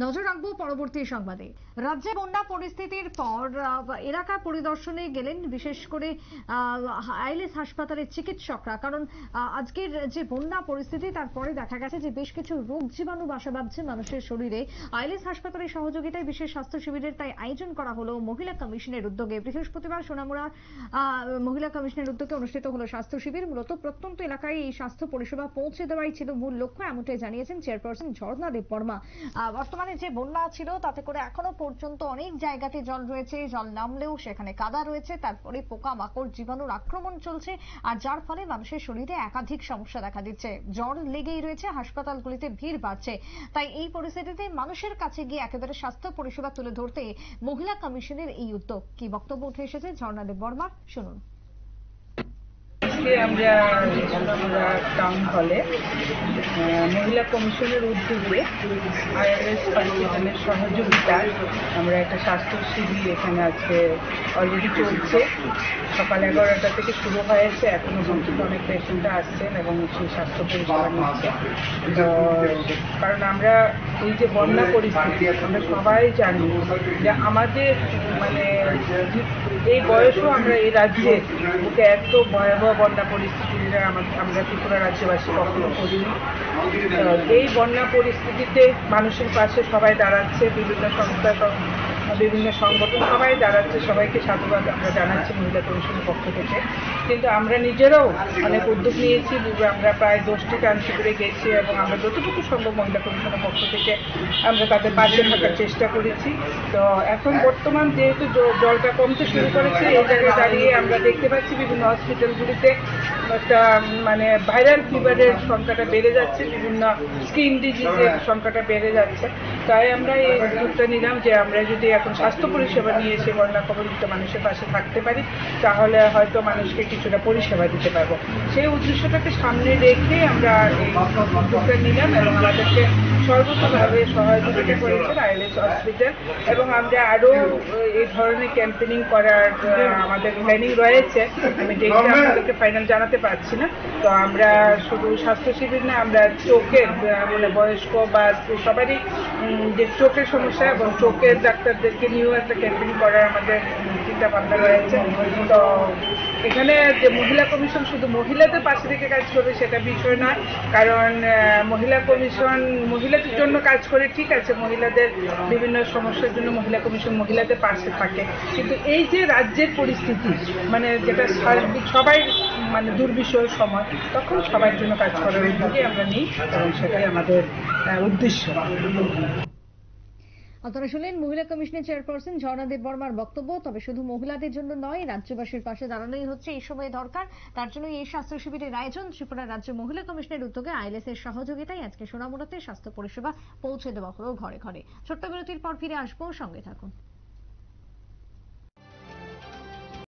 নজর রাখবো পরবর্তী সংবাদে। রাজ্যে বন্যা পরিস্থিতির পর এলাকা পরিদর্শনে গেলেন বিশেষ করে আইএলএস হাসপাতালের চিকিৎসকরা। কারণ আজকের যে বন্যা পরিস্থিতি তারপরে দেখা গেছে যে বেশ কিছু রোগ জীবাণু বাসা বাঁধছে মানুষের শরীরে। আইএলএস হাসপাতালের সহযোগিতায় বিশেষ স্বাস্থ্য শিবিরের তাই আয়োজন করা হলো মহিলা কমিশনের উদ্যোগে। বৃহস্পতিবার সোনামুড়া মহিলা কমিশনের উদ্যোগে অনুষ্ঠিত হলো স্বাস্থ্য শিবির। মূলত প্রত্যন্ত এলাকায় এই স্বাস্থ্য পরিষেবা পৌঁছে দেওয়াই ছিল মূল লক্ষ্য, এমনটাই জানিয়েছেন চেয়ারপারসন ঝর্ণা দেববর্মা। বর্তমানে যে বন্যা ছিল তাতে করে এখনো পর্যন্ত অনেক জায়গাতে জল রয়েছে, জল নামলেও সেখানে কাদা রয়েছে, তারপরে পোকামাকড় জীবাণুর আক্রমণ চলছে, আর যার ফলে মানুষের শরীরে একাধিক সমস্যা দেখা দিচ্ছে। জ্বর লেগেই রয়েছে, হাসপাতালগুলিতে ভিড় বাড়ছে। তাই এই পরিস্থিতিতে মানুষের কাছে গিয়ে একেবারে স্বাস্থ্য পরিষেবা তুলে ধরতে মহিলা কমিশনের এই উদ্যোগ। কি বক্তব্য উঠে এসেছে ঝর্ণা দেববর্মার, শুনুন। আমরা টাউন হলে মহিলা কমিশনের উদ্যোগে আইএলএস হসপিটালের সহযোগিতায় আমরা একটা স্বাস্থ্য শিবির এখানে আজকে অলরেডি চলছে। সকাল 11টা থেকে শুরু হয়েছে, এখনো পর্যন্ত অনেক পেশেন্টরা আসছেন এবং সেই স্বাস্থ্য পরিষেবা নিচ্ছে। তো কারণ আমরা এই যে বন্যা পরিস্থিতি আমরা সবাই জানি যে আমাদের মানে এই বয়সেও আমরা এই রাজ্যে বুকে এত ভয়াবহ বন্যা পরিস্থিতিটা আমরা ত্রিপুরা রাজ্যবাসী কখনো করিনি। এই বন্যা পরিস্থিতিতে মানুষের পাশে সবাই দাঁড়াচ্ছে, বিভিন্ন সংস্থা বিভিন্ন সংগঠন সবাই দাঁড়াচ্ছে, সবাইকে সাধুবাদ আমরা জানাচ্ছি মহিলা কমিশনের পক্ষ থেকে। কিন্তু আমরা নিজেরাও অনেক উদ্যোগ নিয়েছি, আমরা প্রায় 10টি টাউন শিবিরে গেছি এবং আমরা যতটুকু সম্ভব মহিলা কমিশনের পক্ষ থেকে আমরা তাদের পাশে থাকার চেষ্টা করেছি। তো এখন বর্তমান যেহেতু জলটা কমতে শুরু করেছে, এই জায়গায় দাঁড়িয়ে আমরা দেখতে পাচ্ছি বিভিন্ন হসপিটালগুলিতে একটা মানে ভাইরাল ফিভারের সংখ্যাটা বেড়ে যাচ্ছে, বিভিন্ন স্কিন ডিজিজের সংখ্যাটা বেড়ে যাচ্ছে। তাই আমরা এই উদ্যোগটা নিলাম যে আমরা যদি এখন স্বাস্থ্য পরিষেবা নিয়ে এসে বন্যা কবলিত মানুষের পাশে থাকতে পারি তাহলে হয়তো মানুষকে কিছুটা পরিষেবা দিতে পারবো। সেই উদ্দেশ্যটাকে সামনে রেখে আমরা এই উদ্যোগটা নিলাম এবং আমাদেরকে সর্বতভাবে সহযোগিতা করেছেন আইএলএস হসপিটাল। এবং আমরা আরও এই ধরনের ক্যাম্পেনিং করার আমাদের প্ল্যানিং রয়েছে। আমি ডেটটা আপনাদেরকে ফাইনাল জানাতে পারছি না। তো আমরা শুধু স্বাস্থ্য শিবির না, আমরা চোখের মানে বয়স্ক বা সবারই যে চোখের সমস্যা এবং চোখের ডাক্তারদেরকে নিয়েও একটা ক্যাম্পেইন করার আমাদের চিন্তা ভাবনা রয়েছে। তো এখানে যে মহিলা কমিশন শুধু মহিলাদের পাশে থেকে কাজ করবে সেটা বিষয় নয়, কারণ মহিলা কমিশন মহিলাদের জন্য কাজ করে, ঠিক আছে, মহিলাদের বিভিন্ন সমস্যার জন্য মহিলা কমিশন মহিলাদের পাশে থাকে। কিন্তু এই যে রাজ্যের পরিস্থিতি মানে যেটা সবাই মানে দুর্বিষয়ের সময়, তখন সবার জন্য কাজ করার উদ্যোগে আমরা নিই এবং সেটাই আমাদের উদ্দেশ্য। আপনারা শুনলেন মহিলা কমিশনের চেয়ারপারসন ঝর্ণা দেববর্মার বক্তব্য। তবে শুধু মহিলাদের জন্য নয়, রাজ্যবাসীর পাশে দাঁড়ানোই হচ্ছে এই সময় দরকার। তার জন্য এই স্বাস্থ্য শিবিরের আয়োজন। ত্রিপুরা রাজ্য মহিলা কমিশনের উদ্যোগে আইএলএস এর সহযোগিতায় আজকে সোনামুড়াতে স্বাস্থ্য পরিষেবা পৌঁছে দেওয়া হলো ঘরে ঘরে। ছোট্ট বিরতির পর ফিরে আসবো, সঙ্গে থাকুন।